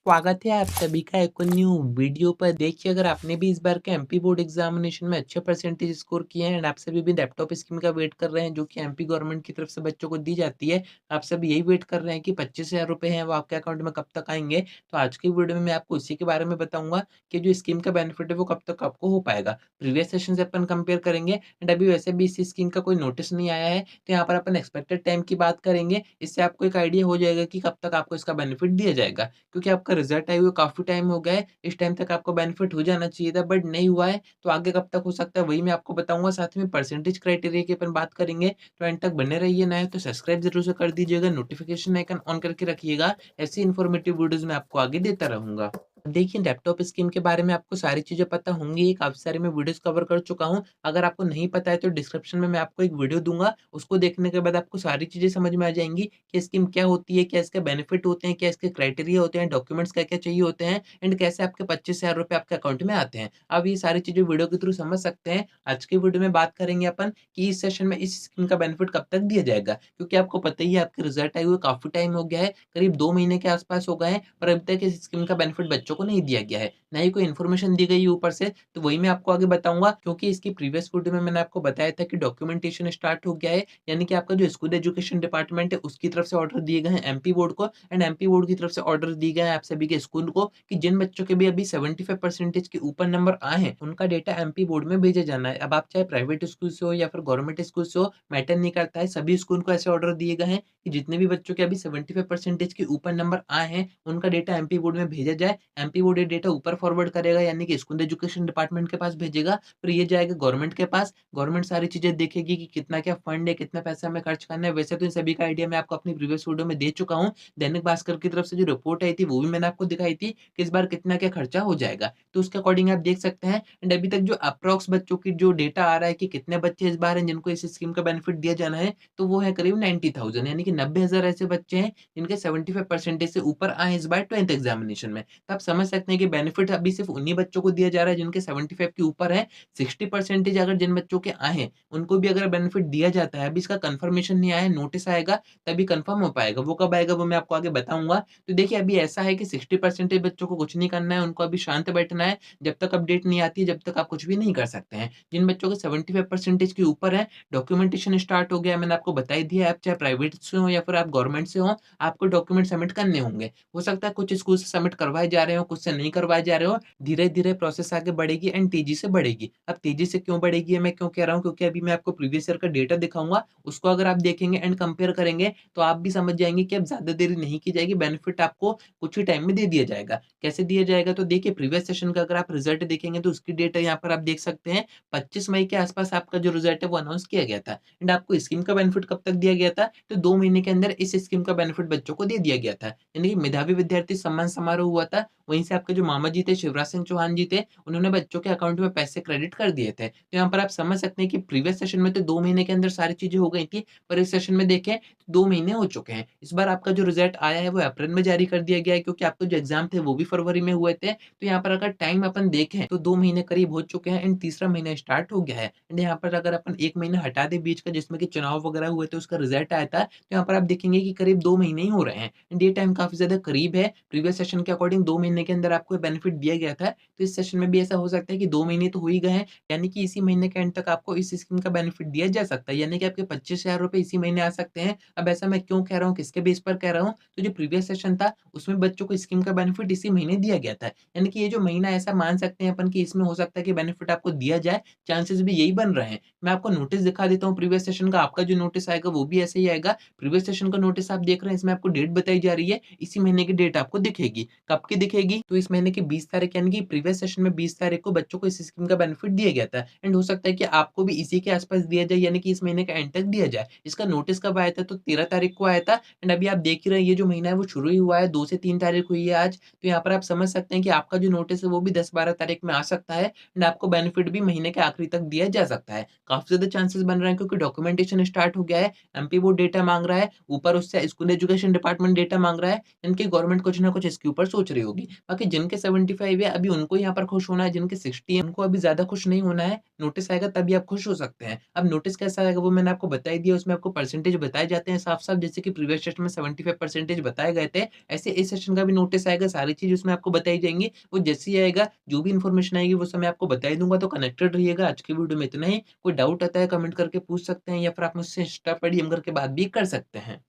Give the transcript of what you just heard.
स्वागत है आप सभी का एक और न्यू वीडियो पर। देखिए, अगर आपने भी इस बार के एमपी बोर्ड एग्जामिनेशन में अच्छे परसेंटेज स्कोर किए हैं एंड आप सभी भी लैपटॉप स्कीम का वेट कर रहे हैं जो कि एमपी गवर्नमेंट की तरफ से बच्चों को दी जाती है। आप सब यही वेट कर रहे हैं कि 25,000 रुपए हैं वो आपके अकाउंट में कब तक आएंगे। तो आज की वीडियो में मैं आपको इसी के बारे में बताऊंगा कि जो स्कीम का बेनिफिट है वो कब तक आपको हो पाएगा। प्रीवियस सेशन से अपन कंपेयर करेंगे एंड अभी वैसे भी इस स्कीम का कोई नोटिस नहीं आया है, तो यहाँ पर अपन एक्सपेक्टेड टाइम की बात करेंगे। इससे आपको एक आइडिया हो जाएगा कि कब तक आपको इसका बेनिफिट दिया जाएगा, क्योंकि आपका रिजल्ट आए हुए काफ़ी टाइम हो गया है। इस टाइम तक आपको बेनिफिट हो जाना चाहिए था बट नहीं हुआ है, तो आगे कब तक हो सकता है वही मैं आपको बताऊँगा। साथ में परसेंटेज क्राइटेरिया की अपन बात करेंगे, तो एंड तक बने रहिए। नए तो सब्सक्राइब ज़रूर से कर दीजिएगा, नोटिफ़िकेशन आइकन ऑन करके रखिएगा। ऐसी इन्फॉर्मेटिव वीडियोज़ मैं आपको आगे देता रहूँगा। देखिए, लैपटॉप स्कीम के बारे में आपको सारी चीज़ें पता होंगी, काफ़ी सारी मैं वीडियोज़ कवर कर चुका हूँ। अगर आपको नहीं पता है तो डिस्क्रिप्शन में मैं आपको एक वीडियो दूँगा, उसको देखने के बाद आपको सारी चीज़ें समझ में आ जाएँगी कि स्कीम क्या होती है, क्या इसके बेनिफिट होते हैं, क्या इसके क्राइटेरिया होते हैं, डॉक्यूमेंट्स क्या-क्या चाहिए होते हैं एंड कैसे आपके 25,000 रुपए आपके अकाउंट में आते हैं। आप ये सारी चीज़ें वीडियो के थ्रू समझ सकते हैं। आज की वीडियो में बात करेंगे अपन कि इस सेशन में इस स्कीम का बेनिफिट कब तक दिया जाएगा, क्योंकि आपको पता ही है आपके रिजल्ट आए हुए काफ़ी टाइम हो गया है, करीब 2 महीने के आस-पास हो गए हैं और अभी तक इस स्कीम का बेनिफिट बच्चों को नहीं दिया गया है। ना ही कोई इन्फॉर्मेशन दी गई है ऊपर से, तो वही मैं आपको आगे बताऊँगा, क्योंकि इसकी प्रीवियस वीडियो में मैंने आपको बताया था कि डॉक्यूमेंटेशन स्टार्ट हो गया है, यानी कि आपका जो स्कूल एजुकेशन डिपार्टमेंट है उसकी तरफ से ऑर्डर दिए गए हैं एमपी बोर्ड को एंड एमपी बोर्ड की तरफ से ऑर्डर दिए गए हैं आप सभी के स्कूल को कि जिन बच्चों के भी अभी 75 परसेंटेज के ऊपर नंबर आए हैं, उनका डेटा एमपी बोर्ड में भेजा जाना है। अब आप चाहे प्राइवेट स्कूल से हो या फिर गवर्नमेंट स्कूल से हो, मैटर नहीं करता है। सभी स्कूल को ऐसे ऑर्डर दिए गए हैं कि जितने भी बच्चों के अभी 75 परसेंटेज के ऊपर नंबर आए हैं, उनका डेटा एमपी बोर्ड में भेजा जाए। एमपी बोर्ड ये डेटा ऊपर फॉरवर्ड करेगा, यानी कि स्कूल एजुकेशन डिपार्टमेंट के पास भेजेगा, फिर ये जाएगा गवर्नमेंट के पास। गवर्नमेंट सारी चीज़ें देखेगी कि कितना क्या फंड है, कितना पैसा हमें खर्च करना है। वैसे तो इन सभी का आइडिया मैं आपको अपनी प्रीवियस वीडियो में दे चुका हूँ। दैनिक भास्कर की तरफ से जो रिपोर्ट आई थी वो भी मैंने आपको दिखाई थी कि इस बार कितना क्या खर्चा हो जाएगा। तो उसके अकॉर्डिंग आप देख सकते हैं एंड अभी तक जो अप्रॉक्स बच्चों की जो डेटा आ रहा है कि कितने बच्चे इस बार हैं जिनको इस स्कीम का बेनिफिट दिया जाना है, तो वो है करीब 90,000, यानी कि 90,000 ऐसे बच्चे हैं जिनके 75 परसेंटेज से ऊपर आए हैं इस बार 12th एग्जामिनेशन में। तो आप समझ सकते हैं कि बेनिफिट अभी सिर्फ उन्हीं बच्चों को दिया जा रहा है जिनके 75 के ऊपर है। 60 परसेंटेज अगर जिन बच्चों के आए हैं, उनको भी अगर बेनिफिट दिया जाता है, अभी इसका कन्फर्मेशन नहीं आया है, नोटिस आएगा तभी कन्फर्म हो पाएगा। वो कब आएगा वो मैं आपको आगे बताऊँगा। तो देखिए, अभी ऐसा है कि 60 परसेंटेज बच्चों को कुछ नहीं करना है, उनको अभी शांत बैठना है। जब तक अपडेट नहीं आती है, जब तक आप कुछ भी नहीं कर सकते हैं। जिन बच्चों के 75 परसेंटेज के ऊपर है, डॉक्यूमेंटेशन स्टार्ट हो गया है, मैंने आपको बता ही दिया है। आप चाहे प्राइवेट से हो या फिर आप गवर्नमेंट से हो, आपको डॉक्यूमेंट सबमिट करने होंगे। हो सकता है कुछ स्कूल से सबमिट करवाए जा रहे हो, कुछ से नहीं करवाए जा रहे हो। धीरे-धीरे प्रोसेस आगे बढ़ेगी एंड तेज़ी से बढ़ेगी। अब तेज़ी से क्यों बढ़ेगी, ये मैं क्यों कह रहा हूँ, क्योंकि अभी मैं आपको प्रीवियस ईयर का डेटा दिखाऊँगा, उसको अगर आप देखेंगे एंड कंपेयर करेंगे, तो आप भी समझ जाएँगे कि अब ज़्यादा देरी नहीं की जाएगी, बेनिफिट आपको कुछ ही टाइम में दे दिया जाएगा। कैसे दिया जाएगा, तो देखिए, प्रीवियस सेशन का अगर आप रिजल्ट देखेंगे तो उसकी डेट यहाँ पर आप देख सकते हैं। 25 मई के आस-पास आपका जो रिजल्ट है वो अनाउंस किया गया था एंड आपको स्कीम का बेनिफिट कब तक दिया गया था, तो 2 महीने के अंदर इस स्कीम का बेनिफिट बच्चों को दे दिया गया था। यानी कि मेधावी विद्यार्थी सम्मान समारोह हुआ था, वहीं से आपके जो मामा जी थे, शिवराज सिंह चौहान जी थे, उन्होंने बच्चों के अकाउंट में पैसे क्रेडिट कर दिए थे। तो यहाँ पर आप समझ सकते हैं कि प्रीवियस सेशन में तो 2 महीने के अंदर सारी चीज़ें हो गई थी, पर इस सेशन में देखें तो 2 महीने हो चुके हैं। इस बार आपका जो रिजल्ट आया है वो अप्रैल में जारी कर दिया गया है, क्योंकि आपके जो एग्ज़ाम थे वो भी फरवरी में हुए थे। तो यहाँ पर अगर टाइम अपन देखें तो 2 महीने करीब हो चुके हैं एंड तीसरा महीना स्टार्ट हो गया है। एंड यहाँ पर अगर अपन 1 महीना हटा दें बीच का, जिसमें कि चुनाव वगैरह हुए थे, उसका रिजल्ट आया था, तो यहाँ पर आप देखेंगे कि करीब 2 महीने ही हो रहे हैं एंड ये टाइम काफ़ी ज़्यादा करीब है। प्रीवियस सेशन के अकॉर्डिंग 2 महीने के अंदर आपको बेनिफिट दिया गया था, तो इस सेशन में भी ऐसा हो सकता है कि 2 महीने तो हो ही गए हैं, यानी कि इसी महीने के एंड तक आपको इस स्कीम का बेनिफिट दिया जा सकता है, यानी कि आपके 25,000 रुपए इसी महीने आ सकते हैं। अब ऐसा मैं क्यों कह रहा हूँ, किसके बेस पर कह रहा हूँ, तो जो प्रीवियस सेशन था उसमें बच्चों को स्कीम का बेनिफिट इसी महीने दिया गया था, यानी कि ये जो महीना ऐसा मान सकते हैं अपन कि इसमें हो सकता है कि बेनिफिट आपको दिया जाए, चांसेस भी यही बन रहे हैं। मैं आपको नोटिस दिखा देता हूँ प्रीवियस सेशन का, आपका जो नोटिस आएगा वो भी ऐसे ही आएगा। प्रीवियस सेशन का नोटिस आप देख रहे हैं, इसमें आपको डेट बताई जा रही है, इसी महीने की डेट आपको दिखेगी। कब की दिखेगी, तो इस महीने की 20 तारीख, यानी कि प्रीवियस सेशन में 20 तारीख को बच्चों को इस स्कीम का बेनिफिट दिया गया था एंड हो सकता है कि आपको भी इसी के आसपास दिया जाए, यानी कि इस महीने का एंड तक दिया जाए। इसका नोटिस कब आया था, तो 13 तारीख को आया था एंड अभी आप देख ही रहे हैं ये जो महीना है वो शुरू ही हुआ है, 2 से 3 तारीख हुई है आज। तो यहाँ पर आप समझ सकते हैं कि आपका जो नोटिस है वो भी 10-12 तारीख में आ सकता है एंड आपको बेनिफिट भी महीने के आखिरी तक दिया जा सकता है। काफ़ी ज़्यादा चांसेस बन रहे हैं, क्योंकि डॉक्यूमेंटेशन स्टार्ट हो गया है, एमपी बोर्ड डेटा माँग रहा है, ऊपर उससे स्कूल एजुकेशन डिपार्टमेंट डेटा माँग रहा है, इनकी गवर्नमेंट कुछ ना कुछ इसके ऊपर सोच रही होगी। बाकी जिनके 75 है अभी उनको यहाँ पर खुश होना है, जिनके 60 है उनको अभी ज़्यादा खुश नहीं होना है। नोटिस आएगा तभी आप खुश हो सकते हैं। अब नोटिस कैसा आएगा वो मैंने आपको बता ही दिया, उसमें आपको परसेंटेज बताए जाते हैं साफ-साफ जैसे कि प्रीवियस सेशन में 75% बताए गए थे, ऐसे इस सेशन का भी नोटिस आएगा, सारी चीज़ उसमें आपको बताई जाएँगी। वो जैसे ही आएगा, जो भी इन्फॉर्मेशन आएगी वो सब मैं आपको बता ही दूँगा, तो कनेक्टेड रहिएगा। आज की वीडियो में इतना ही। कोई डाउट आता है कमेंट करके पूछ सकते हैं या फिर आप मुझसे इंस्टा पे डीएम करके बात भी कर सकते हैं।